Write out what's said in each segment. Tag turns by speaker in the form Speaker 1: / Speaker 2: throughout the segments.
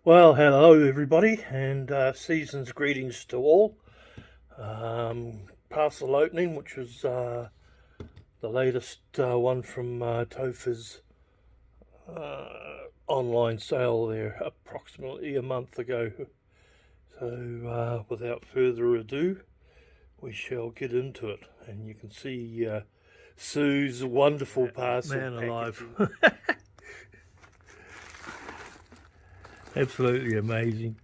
Speaker 1: Well, hello everybody, and season's greetings to all. Parcel opening, which was the latest one from Topher's online sale there approximately a month ago. So without further ado, we shall get into it. And you can see Sue's wonderful parcel. Man alive. Absolutely amazing.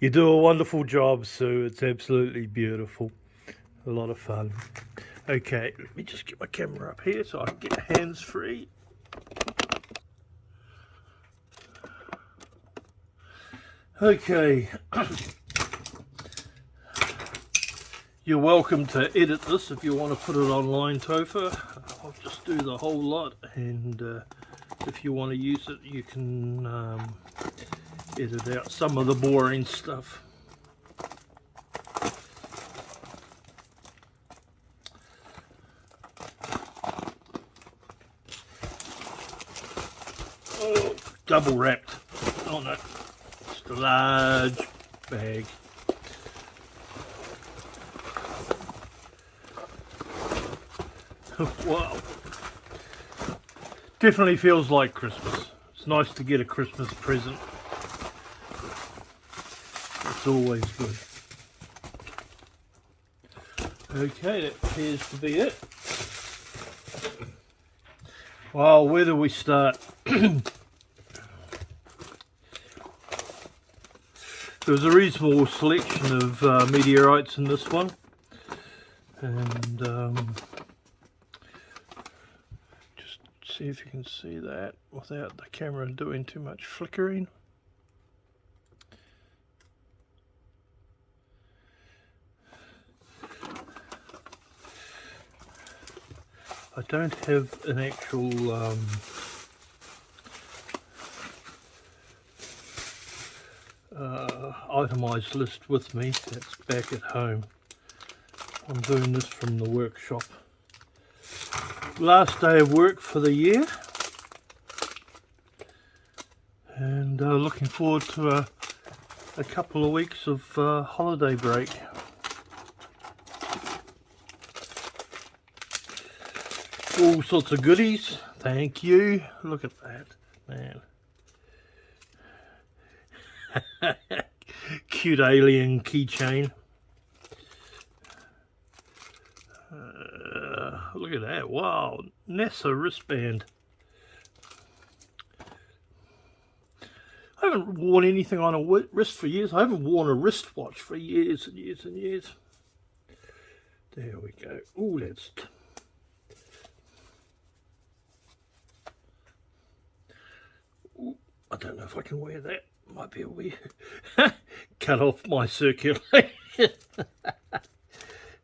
Speaker 1: You do a wonderful job, Sue. It's absolutely beautiful. A lot of fun. Okay, let me just get my camera up here so I can get hands free. Okay. You're welcome to edit this if you want to put it online, Topher. I'll just do the whole lot, and if you want to use it, you can edit out some of the boring stuff. Oh, double wrapped. Oh no, just a large bag. Wow. Definitely feels like Christmas. It's nice to get a Christmas present. It's always good. Okay, that appears to be it. Well, where do we start? There's a reasonable selection of meteorites in this one, and just see if you can see that without the camera doing too much flickering. I don't have an actual itemized list with me. That's back at home. I'm doing this from the workshop. Last day of work for the year, and looking forward to a couple of weeks of holiday break. All sorts of goodies. Thank you. Look at that, man. Cute alien keychain. Look at that. Wow. NASA wristband. I haven't worn anything on a wrist for years. I haven't worn a wristwatch for years and years and years. There we go. Oh, that's... I don't know if I can wear that. Might be a wee cut off my circulation.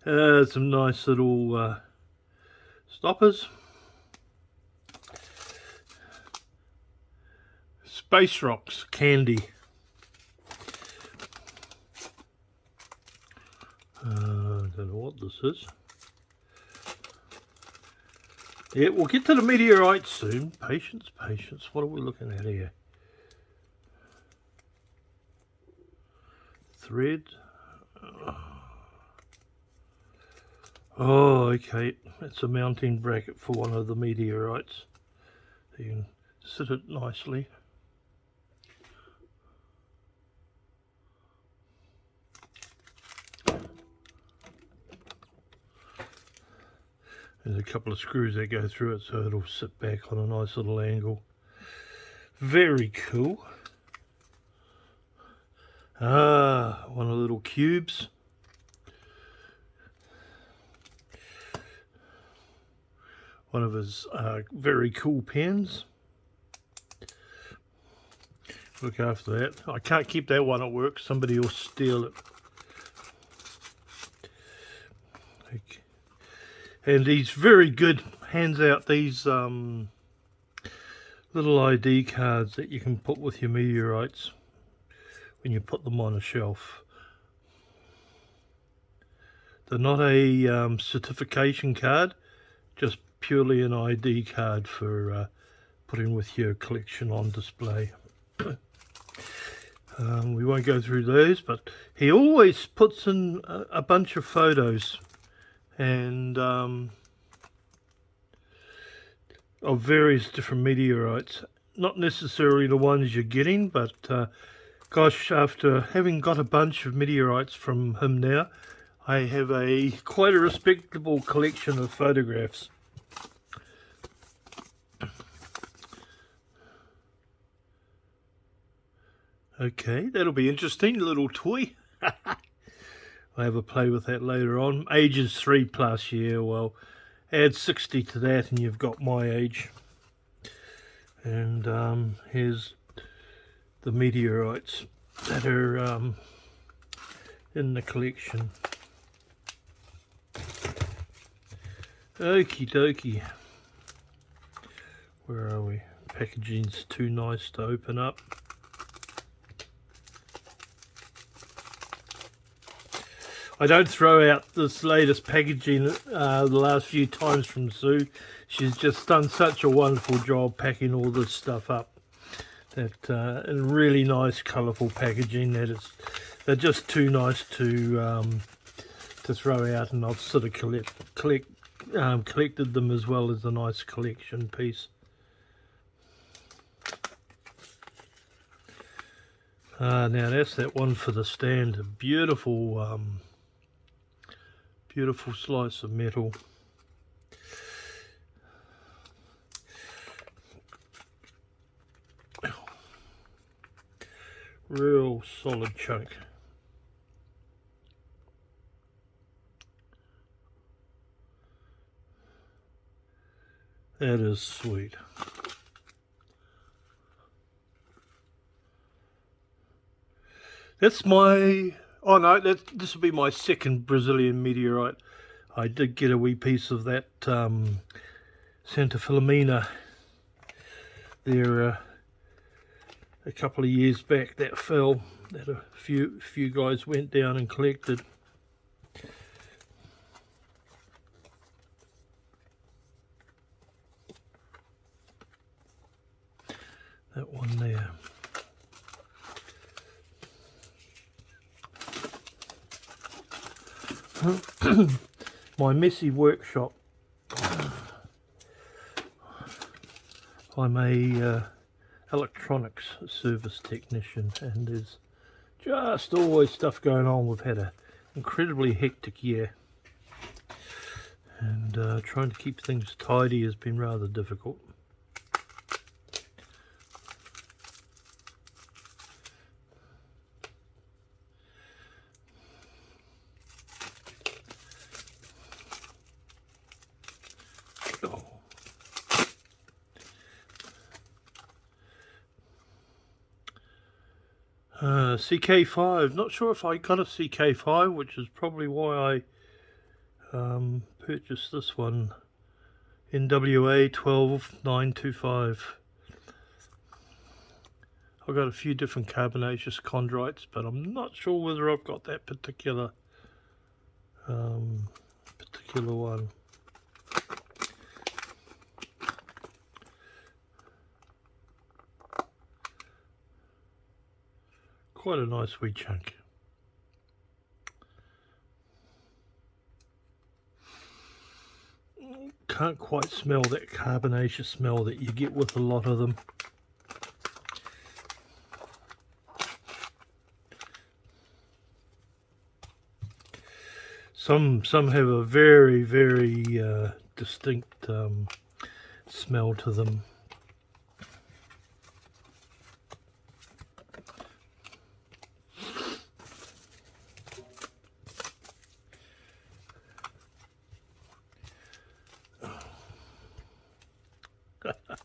Speaker 1: Some nice little stoppers. Space rocks candy. I don't know what this is. Yeah, we'll get to the meteorites soon. Patience, patience. What are we looking at here? Thread. Oh, okay. It's a mounting bracket for one of the meteorites. So you can sit it nicely. There's a couple of screws that go through it, so it'll sit back on a nice little angle. Very cool. One of the little cubes. One of his very cool pens. Look after that. I can't keep that one at work. Somebody will steal it. Okay. And he's very good. Hands out these little ID cards that you can put with your meteorites when you put them on a shelf. They're not a certification card, just purely an ID card for putting with your collection on display. We won't go through those, but he always puts in a bunch of photos and of various different meteorites. Not necessarily the ones you're getting, but gosh, after having got a bunch of meteorites from him now, I have quite a respectable collection of photographs. Okay, that'll be interesting, little toy. I'll have a play with that later on. Ages 3+, yeah, well, add 60 to that and you've got my age. And here's the meteorites that are in the collection. Okie dokie. Where are we? Packaging's too nice to open up. I don't throw out this latest packaging the last few times from Sue. She's just done such a wonderful job packing all this stuff up. That in really nice, colourful packaging. They're just too nice to throw out, and I've sort of collected them as well as a nice collection piece. Now that's that one for the stand. A beautiful. Beautiful slice of metal. Real solid chunk. That is sweet. That's my... Oh no, this will be my second Brazilian meteorite. I did get a wee piece of that Santa Filomena there a couple of years back. That fell, that a few guys went down and collected. That one there. My messy workshop. I'm a electronics service technician, and there's just always stuff going on. We've had an incredibly hectic year, and trying to keep things tidy has been rather difficult. CK5, not sure if I got a CK5, which is probably why I purchased this one. NWA 12925. I've got a few different carbonaceous chondrites, but I'm not sure whether I've got that particular one. Quite a nice wee chunk. Can't quite smell that carbonaceous smell that you get with a lot of them. Some have a very, very distinct smell to them.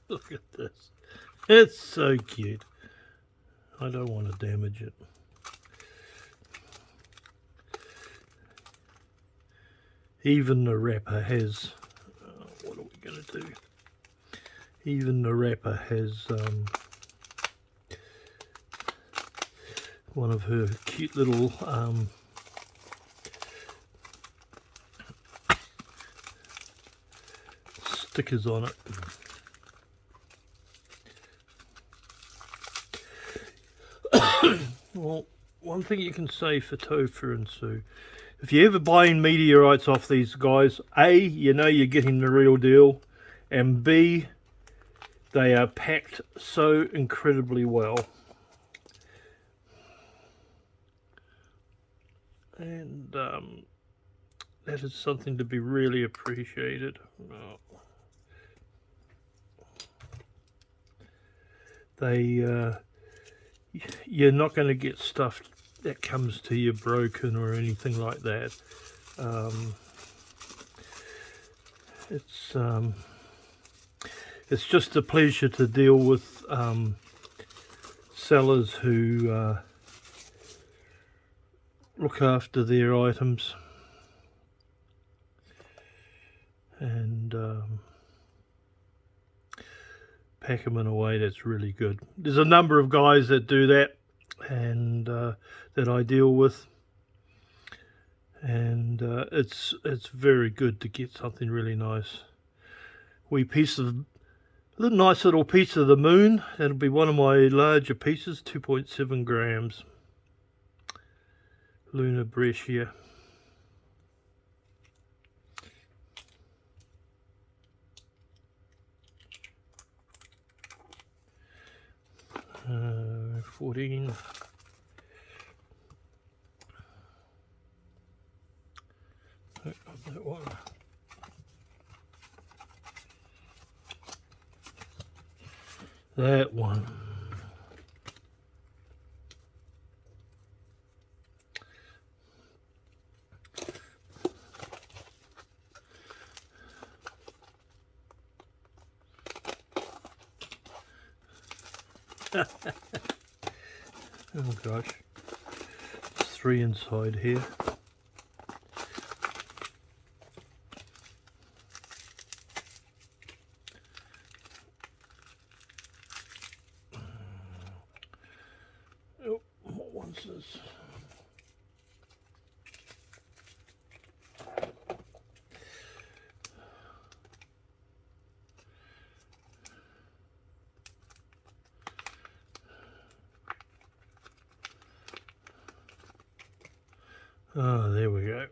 Speaker 1: Look at this. It's so cute. I don't want to damage it. Even the wrapper has... what are we going to do? Even the wrapper has one of her cute little stickers on it. Well, one thing you can say for Topher and Sue, if you're ever buying meteorites off these guys, A, you know you're getting the real deal, and B, they are packed so incredibly well. And that is something to be really appreciated. You're not going to get stuff that comes to you broken or anything like that. It's just a pleasure to deal with sellers who look after their items and pack them in a way that's really good. There's a number of guys that do that, and that I deal with, and it's very good to get something really nice. Nice little piece of the moon. That'll be one of my larger pieces, 2.7 grams. Lunar breccia. Uh, 14. That one. That one. Oh gosh, there's 3 inside here. Oh, what one's this? Ah, there we go.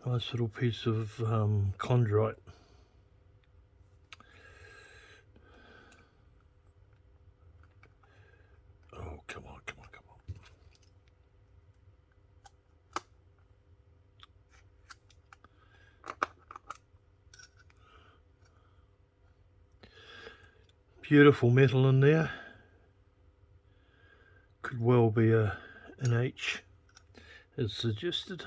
Speaker 1: Nice little piece of chondrite. Oh, come on, come on, come on. Beautiful metal in there. Could well be an H, as suggested.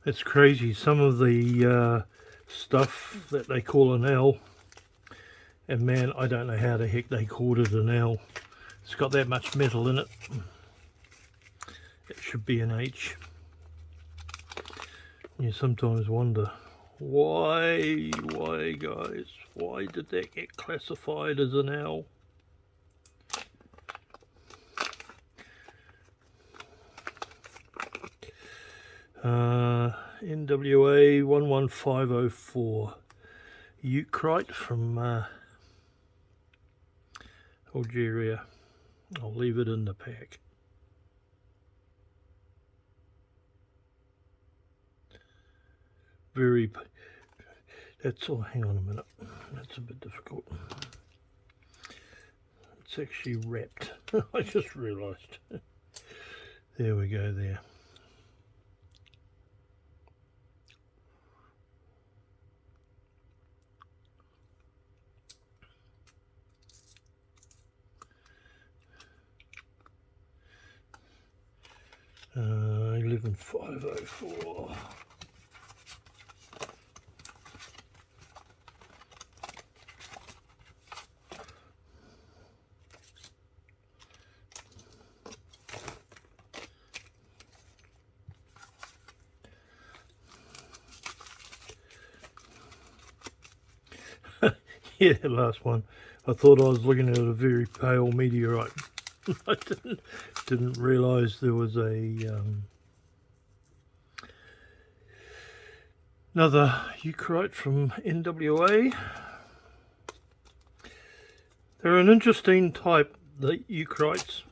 Speaker 1: It's crazy, some of the stuff that they call an L, and man, I don't know how the heck they called it an L. It's got that much metal in it. It should be an H. You sometimes wonder, why guys, why did that get classified as an L? NWA 11504, Meteorite from Algeria. I'll leave it in the pack. That's all. Hang on a minute, that's a bit difficult. It's actually wrapped. I just realized. There we go there. Uh, 11504. Yeah, last one. I thought I was looking at a very pale meteorite. I didn't realise there was another eucrite from NWA. They're an interesting type, the eucrites.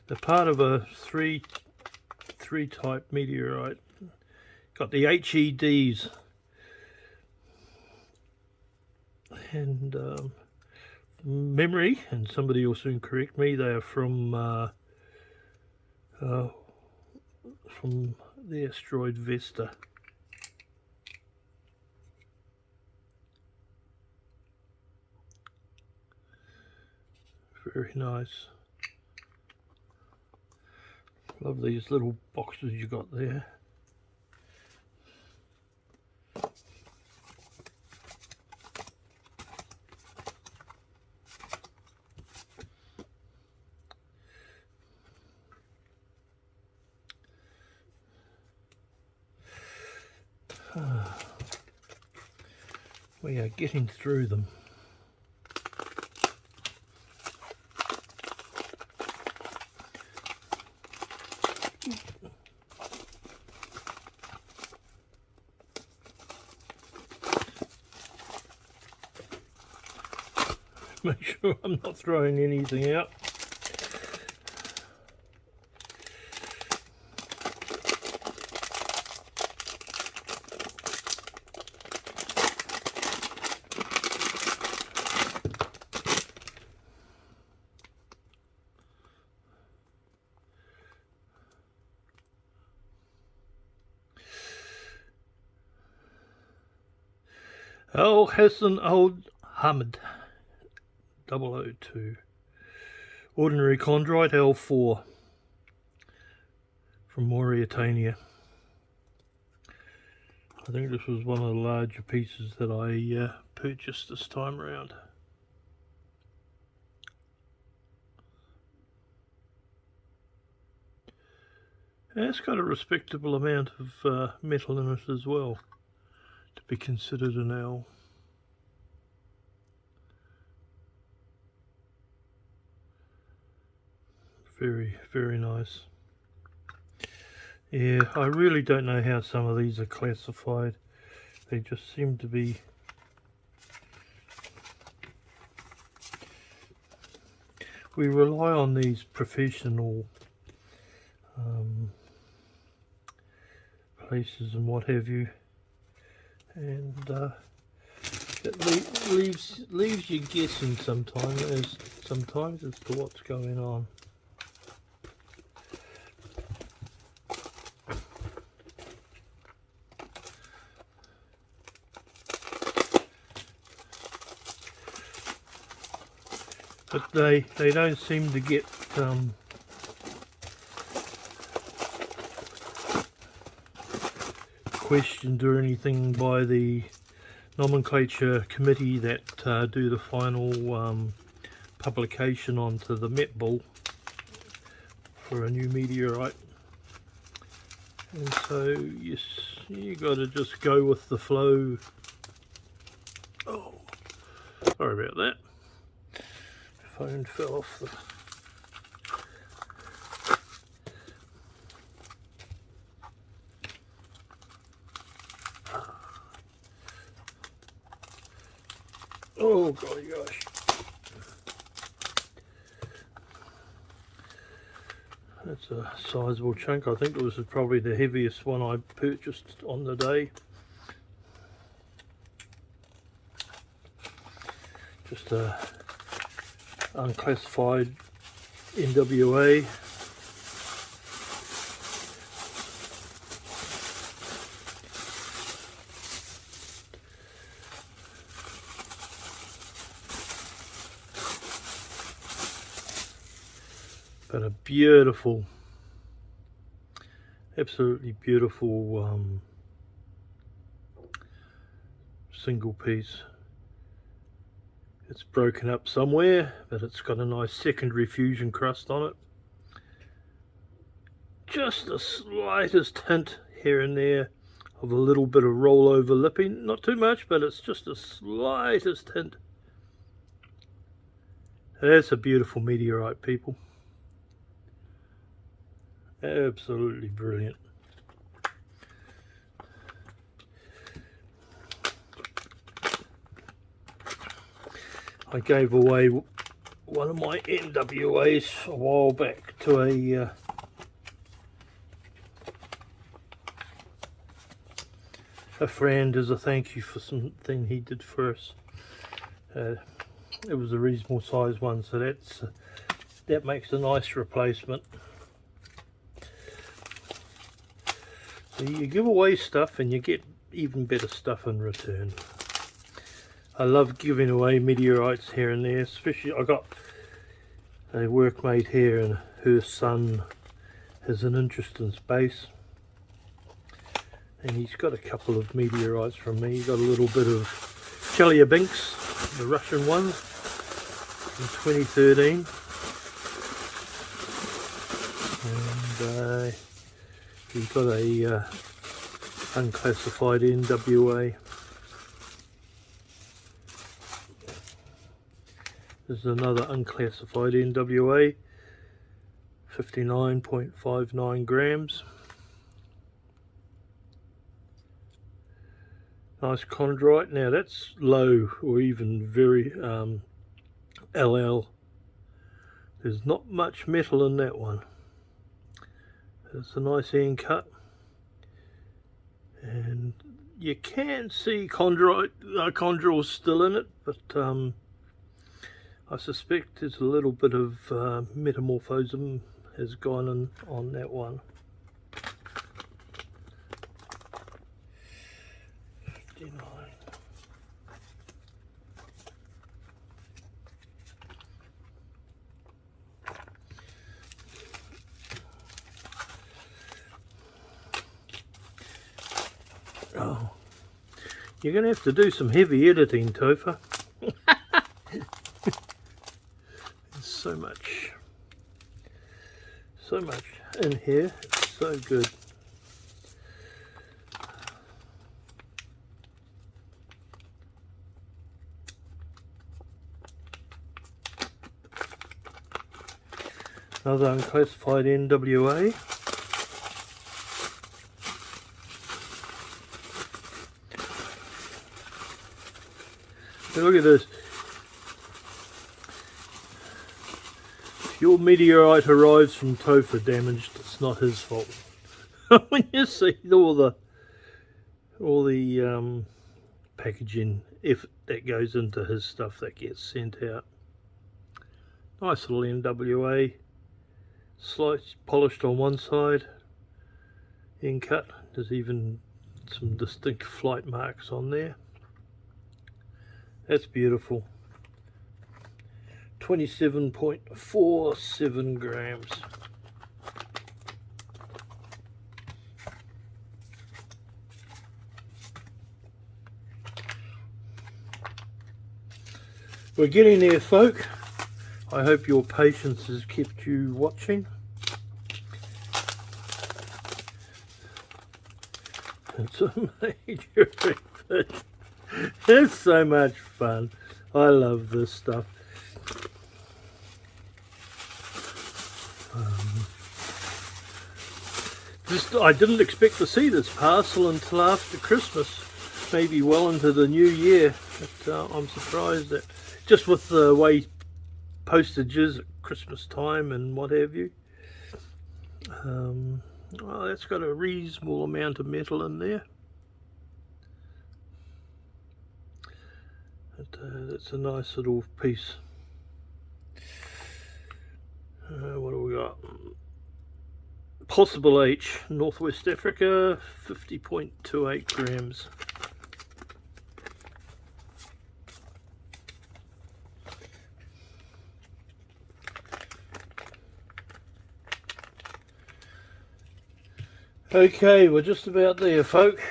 Speaker 1: They're part of a three type meteorite. Got the HEDs, and memory, and somebody will soon correct me, they are from the asteroid Vesta. Very nice. Love these little boxes you got there. We are getting through them. Make sure I'm not throwing anything out. Al Hassan Al Hamid 002. Ordinary chondrite L4 from Mauritania. I think this was one of the larger pieces that I purchased this time around. And it's got a respectable amount of metal in it as well, to be considered an L. Very, very nice. Yeah, I really don't know how some of these are classified. They just seem to be we rely on these professional places and what have you, and it leaves you guessing sometimes as to what's going on. But they don't seem to get questioned or anything by the nomenclature committee that do the final publication onto the Met Ball for a new meteorite. And so you got to just go with the flow. Oh, sorry about that. Phone fell off the... Oh golly gosh. That's a sizable chunk. I think it was probably the heaviest one I purchased on the day. Just a unclassified NWA. But a beautiful, absolutely beautiful single piece. It's broken up somewhere, but it's got a nice secondary fusion crust on it. Just the slightest hint here and there of a little bit of rollover lipping, not too much, but it's just the slightest hint. That's a beautiful meteorite, people. Absolutely brilliant. I gave away one of my NWAs a while back to a friend as a thank you for something he did for us. It was a reasonable size one, so that makes a nice replacement. So you give away stuff and you get even better stuff in return. I love giving away meteorites here and there, especially I got a workmate here and her son has an interest in space. And he's got a couple of meteorites from me. He got a little bit of Chelyabinsk, the Russian one, in 2013. And he got a unclassified NWA. There's another unclassified NWA, 59.59 grams. Nice chondrite. Now that's low or even very LL. There's not much metal in that one. It's a nice end cut. And you can see chondrite still in it, but I suspect there's a little bit of metamorphism has gone in on that one. 59. Oh, you're going to have to do some heavy editing, Topher. So much in here. It's so good. Another unclassified NWA. Now look at this. If your meteorite arrives from Topher damaged, it's not his fault. When you see all the packaging, if that goes into his stuff, that gets sent out. Nice little NWA, slightly polished on one side, end cut. There's even some distinct flight marks on there. That's beautiful. 27.47 grams. We're getting there, folk. I hope your patience has kept you watching. It's a major fish. It's so much fun. I love this stuff. I didn't expect to see this parcel until after Christmas, maybe well into the new year. But I'm surprised that just with the way postage is at Christmas time and what have you. Well, that's got a reasonable amount of metal in there. But, that's a nice little piece. What do we got? Possible H, Northwest Africa, 50.28 grams. Okay, we're just about there, folk.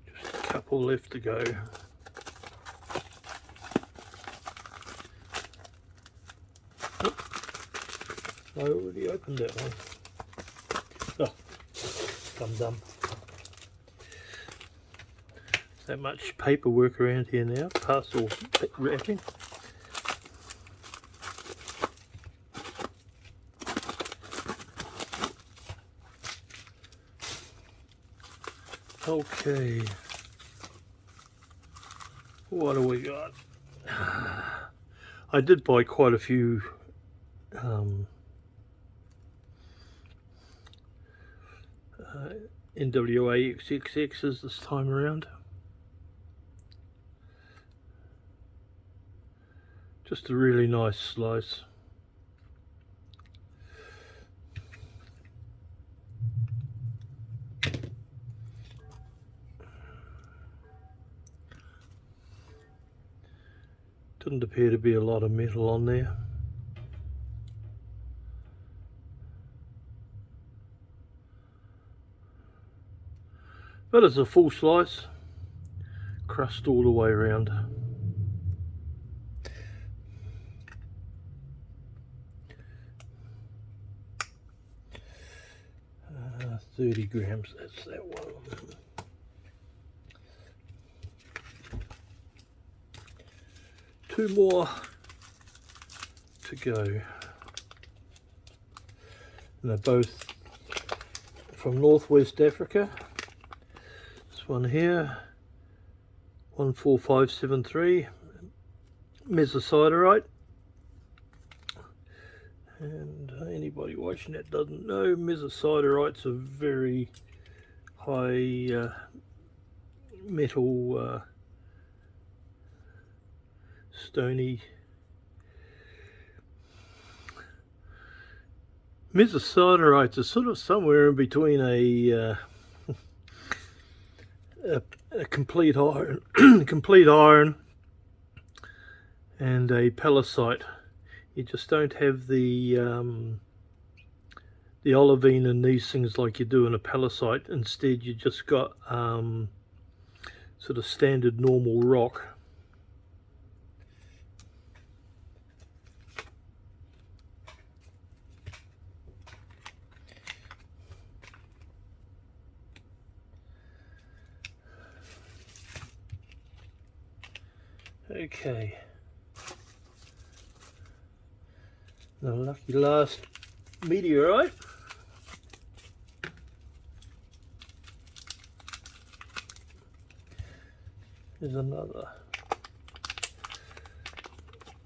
Speaker 1: Just a couple left to go. I already opened that one. Oh, I'm dumb. So much paperwork around here now. Parcel wrapping. Okay. What do we got? I did buy quite a few NWA XXXs this time around. Just a really nice slice. Doesn't appear to be a lot of metal on there. But it's a full slice, crust all the way around. 30 grams, that's that one. Two more to go. And they're both from Northwest Africa. This one here, 14573, Meteorite. And anybody watching that doesn't know, Meteorites are very high metal, stony. Meteorites are sort of somewhere in between a complete iron, complete iron, and a palisite. You just don't have the olivine in these things like you do in a palisite. Instead, you just got sort of standard normal rock. Okay. The lucky last meteorite. There's another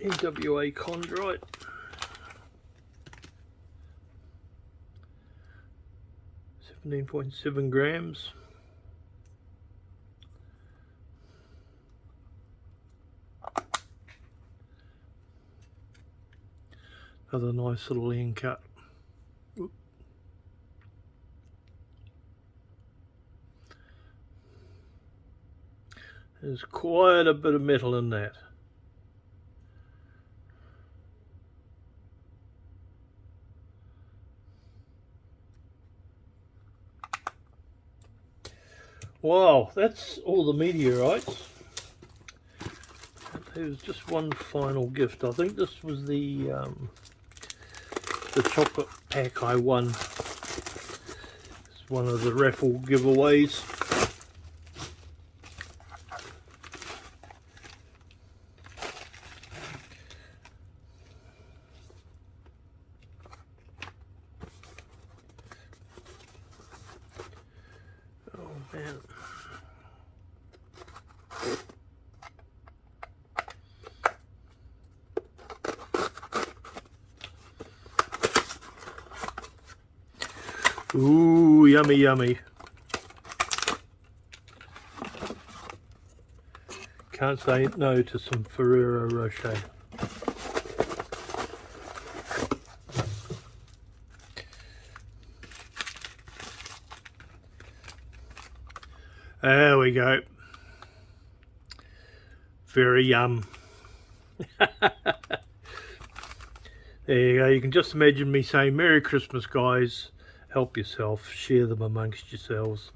Speaker 1: NWA chondrite. 17.7 grams. Another nice little end cut. Oop. There's quite a bit of metal in that. Wow, that's all the meteorites. There's just one final gift. I think this was the chocolate pack I won. It's one of the raffle giveaways. Oh man. Ooh, yummy, yummy. Can't say no to some Ferrero Rocher. There we go. Very yum. There you go. You can just imagine me saying, Merry Christmas, guys. Help yourself, share them amongst yourselves.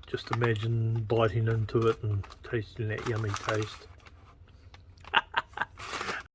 Speaker 1: Just imagine biting into it and tasting that yummy taste.